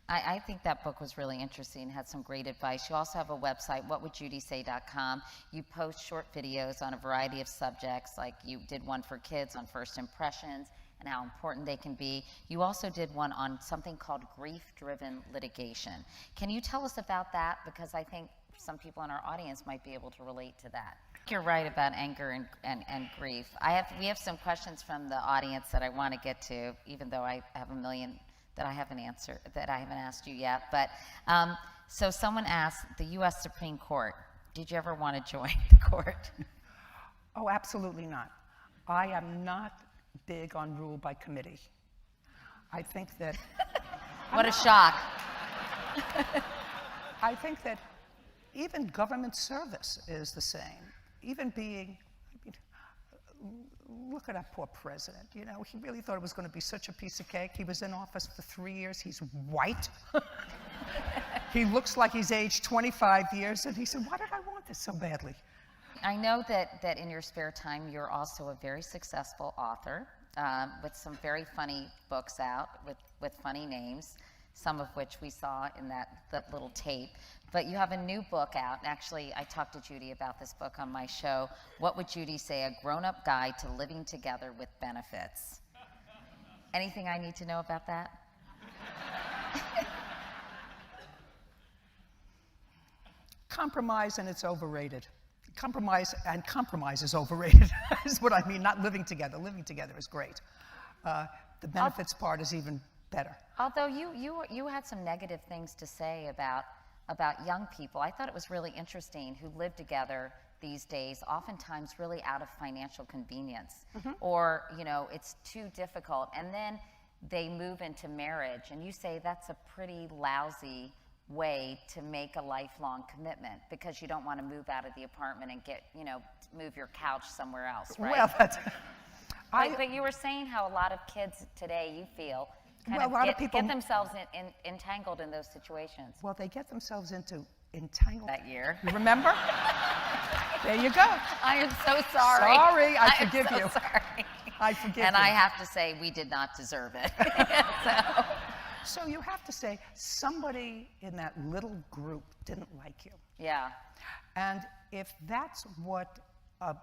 I think that book was really interesting, had some great advice. You also have a website, whatwouldjudysay.com. You post short videos on a variety of subjects, like you did one for kids on first impressions and how important they can be. You also did one on something called grief-driven litigation. Can you tell us about that? Because I think some people in our audience might be able to relate to that. You're right about anger and grief. We have some questions from the audience that I want to get to, even though I have a million that I haven't asked you yet. But so someone asked, the U.S. Supreme Court, did you ever want to join the court? Oh, absolutely not. I am not big on rule by committee. I think that... What a shock. I think that even government service is the same. Even being... Look at our poor president. You know, he really thought it was going to be such a piece of cake. He was in office for 3 years. He's white. He looks like he's aged 25 years. And he said, why did I want this so badly? I know that in your spare time, you're also a very successful author with some very funny books out with funny names, some of which we saw in that little tape. But you have a new book out. Actually, I talked to Judy about this book on my show, What Would Judy Say? A Grown-Up Guide to Living Together with Benefits. Anything I need to know about that? Compromise, and it's overrated. Compromise is overrated, is what I mean, not living together. Living together is great. The benefits part is even better. Although you had some negative things to say about young people. I thought it was really interesting who live together these days, oftentimes really out of financial convenience, or, you know, it's too difficult, and then they move into marriage, and you say that's a pretty lousy way to make a lifelong commitment because you don't want to move out of the apartment and move your couch somewhere else, right? Well, that's... But you were saying how a lot of kids today, you feel, get themselves entangled in those situations. Well, they get themselves into entangled. That year. You remember? There you go. I am so sorry. Sorry, I forgive you. you. Sorry. I forgive you. And I have to say, we did not deserve it. So you have to say, somebody in that little group didn't like you. Yeah. And if that's what a